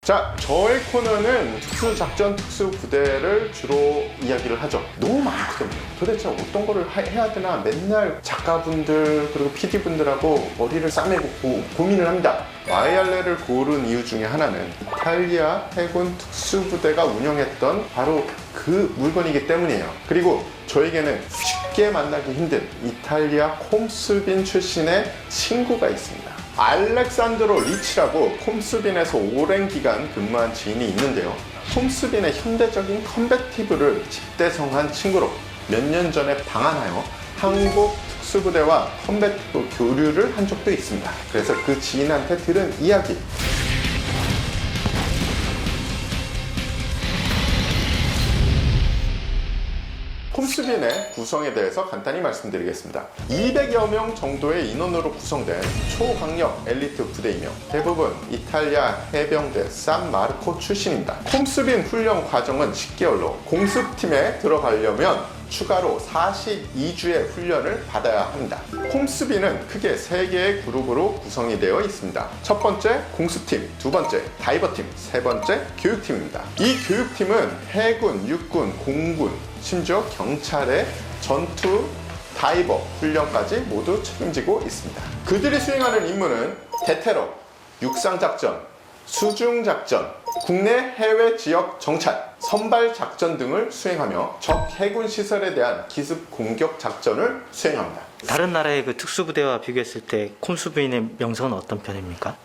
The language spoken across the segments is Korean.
자, 저의 코너는 특수작전 특수부대를 주로 이야기를 하죠. 너무 많거든요. 도대체 어떤 거를 해야 되나 맨날 작가분들 그리고 PD분들하고 머리를 싸매고 고민을 합니다. 마이알레를 고른 이유 중에 하나는 이탈리아 해군 특수부대가 운영했던 바로 그 물건이기 때문이에요. 그리고 저에게는 쉽게 만나기 힘든 이탈리아 콤스빈 출신의 친구가 있습니다. 알렉산드로 리치라고 콤스빈에서 오랜 기간 근무한 지인이 있는데요. 콤스빈의 현대적인 컨베티브를 집대성한 친구로 몇 년 전에 방한하여 한국 특수부대와 컨베티브 교류를 한 적도 있습니다. 그래서 그 지인한테 들은 이야기, 콤스빈의 구성에 대해서 간단히 말씀드리겠습니다. 200여 명 정도의 인원으로 구성된 초강력 엘리트 부대이며 대부분 이탈리아 해병대 산마르코 출신입니다. 콤스빈 훈련 과정은 10개월로 공습팀에 들어가려면 추가로 42주의 훈련을 받아야 합니다. 콤스빈은 크게 3개의 그룹으로 구성이 되어 있습니다. 첫 번째 공습팀, 두 번째 다이버팀, 세 번째 교육팀입니다. 이 교육팀은 해군, 육군, 공군, 심지어 경찰의 전투 다이버 훈련까지 모두 책임지고 있습니다. 그들이 수행하는 임무는 대테러, 육상작전, 수중작전, 국내 해외 지역 정찰, 선발작전 등을 수행하며 적 해군 시설에 대한 기습 공격 작전을 수행합니다. 다른 나라의 그 특수부대와 비교했을 때 콤스빈의 명성은 어떤 편입니까?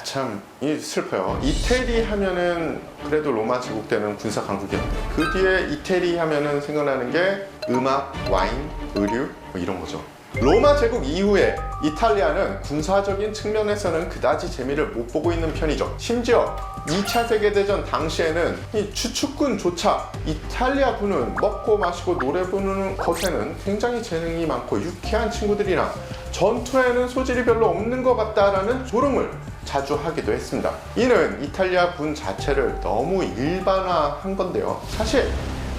참 슬퍼요. 이태리 하면은 그래도 로마 제국 때는 군사 강국이었는데 그 뒤에 이태리 하면은 생각나는 게 음악, 와인, 의류 뭐 이런 거죠. 로마 제국 이후에 이탈리아는 군사적인 측면에서는 그다지 재미를 못 보고 있는 편이죠. 심지어 2차 세계대전 당시에는 이 주축군조차 이탈리아 군은 먹고 마시고 노래 부르는 것에는 굉장히 재능이 많고 유쾌한 친구들이나 전투에는 소질이 별로 없는 것 같다라는 조롱을 자주 하기도 했습니다. 이는 이탈리아 군 자체를 너무 일반화한 건데요. 사실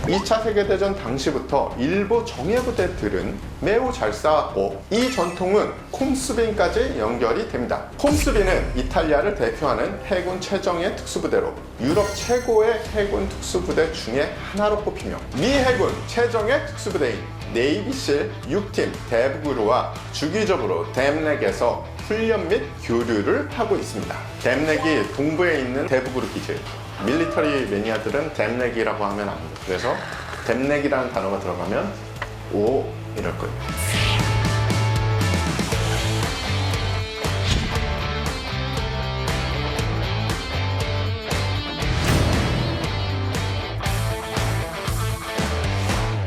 2차 세계대전 당시부터 일부 정예부대들은 매우 잘 싸웠고 이 전통은 콤스빈까지 연결이 됩니다. 콤스빈은 이탈리아를 대표하는 해군 최정예 특수부대로 유럽 최고의 해군 특수부대 중에 하나로 꼽히며 미 해군 최정예 특수부대인 네이비실 6팀 데브그루와 주기적으로 댐렉에서 훈련 및 교류를 하고 있습니다. 댐렉이 동부에 있는 데브그루 기지, 밀리터리 매니아들은 댐렉이라고 하면 안 돼요. 그래서 댐렉이라는 단어가 들어가면 오 이럴 거예요.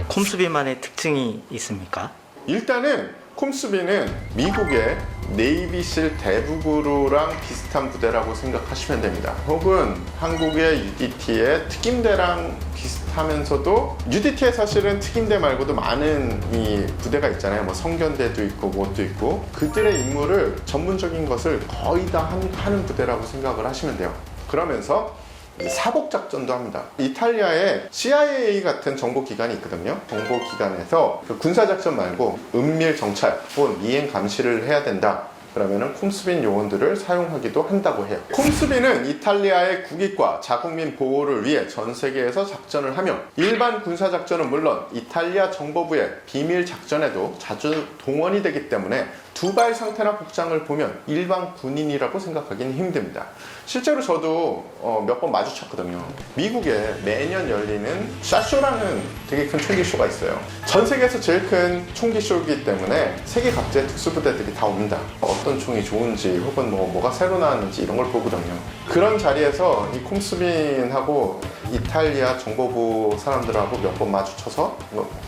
콤스빈만의 특징이 있습니까? 일단은 콤스빈은 미국의 네이비실 데브그루랑 비슷한 부대라고 생각하시면 됩니다. 혹은 한국의 UDT의 특임대랑 비슷하면서도 UDT에 사실은 특임대 말고도 많은 이 부대가 있잖아요. 뭐 성견대도 있고 뭣도 있고 그들의 임무를 전문적인 것을 거의 다 하는 부대라고 생각을 하시면 돼요. 그러면서 사복작전도 합니다. 이탈리아에 CIA 같은 정보기관이 있거든요. 정보기관에서 그 군사작전 말고 은밀 정찰 혹은 미행 감시를 해야 된다. 그러면은 콤스빈 요원들을 사용하기도 한다고 해요. 콤스빈은 이탈리아의 국익과 자국민 보호를 위해 전 세계에서 작전을 하며 일반 군사작전은 물론 이탈리아 정보부의 비밀 작전에도 자주 동원이 되기 때문에 두발 상태나 복장을 보면 일반 군인이라고 생각하기는 힘듭니다. 실제로 저도 몇 번 마주쳤거든요. 미국에 매년 열리는 샷쇼라는 되게 큰 총기쇼가 있어요. 전 세계에서 제일 큰 총기쇼이기 때문에 세계 각지의 특수부대들이 다 옵니다. 어떤 총이 좋은지 혹은 뭐가 새로 나왔는지 이런 걸 보거든요. 그런 자리에서 이 콤스빈하고 이탈리아 정보부 사람들하고 몇 번 마주쳐서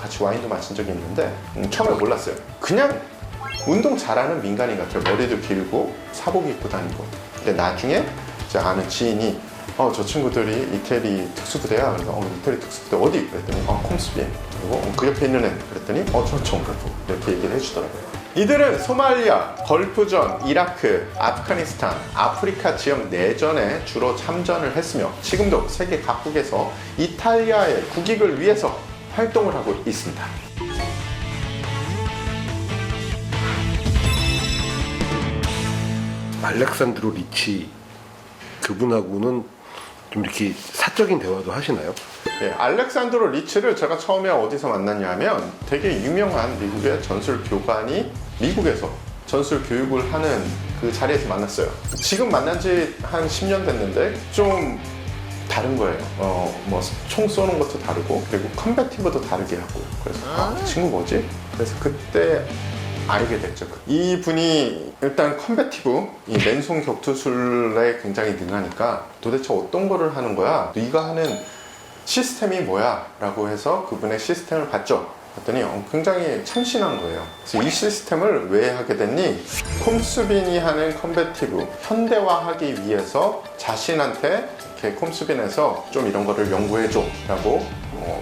같이 와인도 마신 적이 있는데 처음에 몰랐어요. 그냥 운동 잘하는 민간인 같아요. 머리도 길고 사복 입고 다니고. 근데 나중에 제 아는 지인이 저 친구들이 이태리 특수부대야. 그래서 이태리 특수부대 어디? 그랬더니 콤스빈. 그리고 그 옆에 있는 애 그랬더니 저 정글부 이렇게 얘기를 해주더라고요. 이들은 소말리아, 걸프전, 이라크, 아프가니스탄, 아프리카 지역 내전에 주로 참전을 했으며 지금도 세계 각국에서 이탈리아의 국익을 위해서 활동을 하고 있습니다. 알렉산드로 리치 그분하고는 좀 이렇게 사적인 대화도 하시나요? 예, 알렉산드로 리치를 제가 처음에 어디서 만났냐면 되게 유명한 미국의 전술 교관이 미국에서 전술 교육을 하는 그 자리에서 만났어요. 지금 만난 지 한 10년 됐는데 좀 다른 거예요. 뭐 총 쏘는 것도 다르고 그리고 컨베티브도 다르게 하고 그래서 그 친구 뭐지? 그래서 그때 알게 됐죠. 이 분이 일단 컨베티브, 이 맨손 격투술에 굉장히 능하니까 도대체 어떤 거를 하는 거야? 네가 하는 시스템이 뭐야? 라고 해서 그분의 시스템을 봤죠. 봤더니 굉장히 참신한 거예요. 그래서 이 시스템을 왜 하게 됐니? 콤수빈이 하는 컨베티브 현대화하기 위해서 자신한테 이렇게 콤수빈에서 좀 이런 거를 연구해줘 라고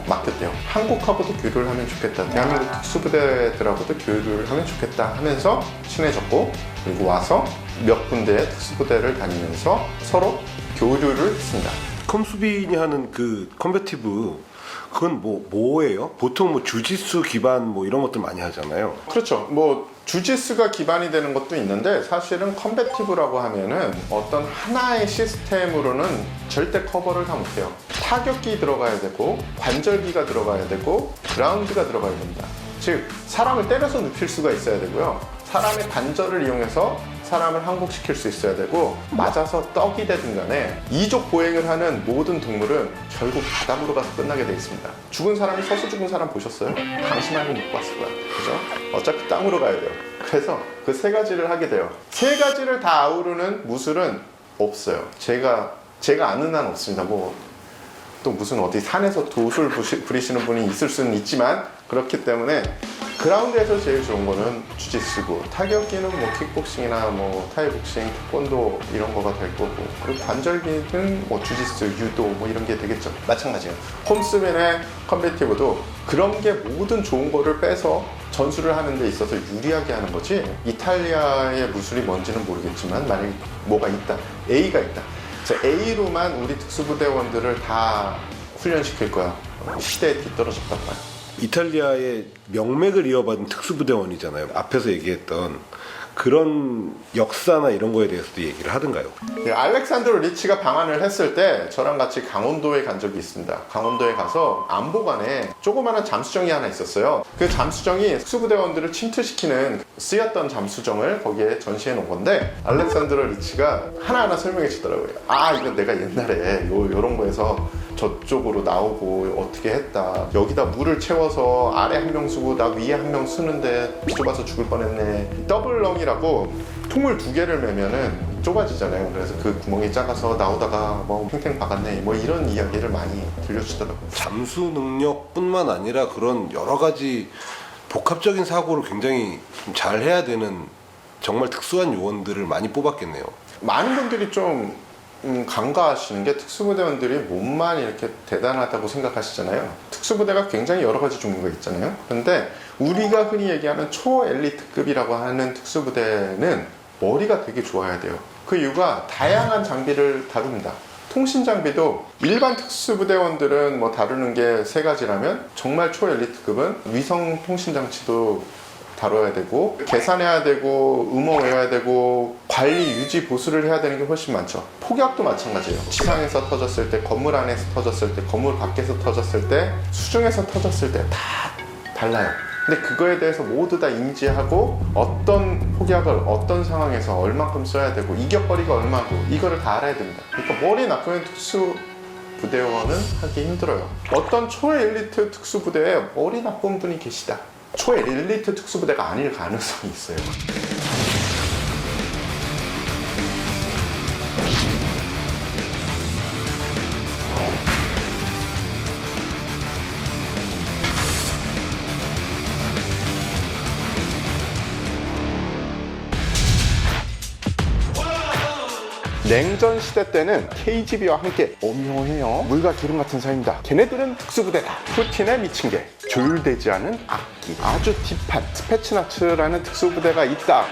맡겼대요. 한국하고도 교류를 하면 좋겠다. 대한민국 특수부대들하고도 교류를 하면 좋겠다 하면서 친해졌고 그리고 와서 몇 군데의 특수부대를 다니면서 서로 교류를 했습니다. 컴수빈이 하는 그 컨베티브 그건 뭐예요? 보통 뭐 주짓수 기반 뭐 이런 것들 많이 하잖아요. 그렇죠. 뭐 주짓수가 기반이 되는 것도 있는데 사실은 컨베티브라고 하면은 어떤 하나의 시스템으로는 절대 커버를 다 못해요. 타격기 들어가야 되고 관절기가 들어가야 되고 그라운드가 들어가야 됩니다. 즉 사람을 때려서 눕힐 수가 있어야 되고요. 사람의 관절을 이용해서 사람을 항복시킬 수 있어야 되고 맞아서 떡이 되든 간에 이족 보행을 하는 모든 동물은 결국 바닥으로 가서 끝나게 돼 있습니다. 죽은 사람이 서서 죽은 사람 보셨어요? 당신만은 못 봤을 거야. 그죠? 어차피 땅으로 가야 돼요. 그래서 그 세 가지를 하게 돼요. 세 가지를 다 아우르는 무술은 없어요. 제가 아는 한 없습니다. 뭐 또 무슨 어디 산에서 도술 부리시는 분이 있을 수는 있지만 그렇기 때문에 그라운드에서 제일 좋은 거는 주짓수고 타격기는 뭐 킥복싱이나 뭐 타이복싱, 태권도 이런 거가 될 거고 그리고 관절기는 뭐 주짓수, 유도 뭐 이런 게 되겠죠. 마찬가지예요. 홈스맨의 컨베티브도 그런 게 모든 좋은 거를 빼서 전술을 하는 데 있어서 유리하게 하는 거지 이탈리아의 무술이 뭔지는 모르겠지만 만약에 뭐가 있다, A가 있다. A로만 우리 특수부대원들을 다 훈련시킬 거야. 시대에 뒤떨어졌단 말이야. 이탈리아의 명맥을 이어받은 특수부대원이잖아요. 앞에서 얘기했던 그런 역사나 이런 거에 대해서도 얘기를 하던가요? 네, 알렉산드로 리치가 방한을 했을 때 저랑 같이 강원도에 간 적이 있습니다. 강원도에 가서 안보관에 조그마한 잠수정이 하나 있었어요. 그 잠수정이 특수부대원들을 침투시키는 쓰였던 잠수정을 거기에 전시해 놓은 건데 알렉산드로 리치가 하나하나 설명해 주더라고요. 아 이거 내가 옛날에 요런 거에서 저쪽으로 나오고 어떻게 했다. 여기다 물을 채워서 아래 한 명 쓰고 나 위에 한 명 쓰는데 좁아서 죽을 뻔했네. 더블렁이라고 통을 두 개를 매면은 좁아지잖아요. 그래서 그 구멍이 작아서 나오다가 뭐 팽팽 박았네. 뭐 이런 이야기를 많이 들려주더라고요. 잠수 능력뿐만 아니라 그런 여러 가지 복합적인 사고를 굉장히 좀 잘 해야 되는 정말 특수한 요원들을 많이 뽑았겠네요. 많은 분들이 좀 간과하시는 게 특수부대원들이 몸만 이렇게 대단하다고 생각하시잖아요. 특수부대가 굉장히 여러 가지 종류가 있잖아요. 그런데 우리가 흔히 얘기하는 초엘리트급이라고 하는 특수부대는 머리가 되게 좋아야 돼요. 그 이유가 다양한 장비를 다룹니다. 통신 장비도 일반 특수부대원들은 뭐 다루는 게 세 가지라면 정말 초엘리트급은 위성 통신 장치도 다뤄야 되고 계산해야 되고 음어 외워야 되고 관리 유지 보수를 해야 되는 게 훨씬 많죠. 폭약도 마찬가지예요. 지상에서 터졌을 때, 건물 안에서 터졌을 때, 건물 밖에서 터졌을 때, 수중에서 터졌을 때 다 달라요. 근데 그거에 대해서 모두 다 인지하고 어떤 폭약을 어떤 상황에서 얼만큼 써야 되고 이격거리가 얼마고 이거를 다 알아야 됩니다. 그러니까 머리 나쁘면 특수 부대원은 하기 힘들어요. 어떤 초엘리트 특수부대에 머리 나쁜 분이 계시다. 초엘리트 특수부대가 아닐 가능성이 있어요. 냉전 시대 때는 KGB와 함께 오묘해요. 물과 기름 같은 사이입니다. 걔네들은 특수부대다. 푸틴에 미친 게 조율되지 않은 악기, 아주 딥한 스페츠나츠라는 특수부대가 있다.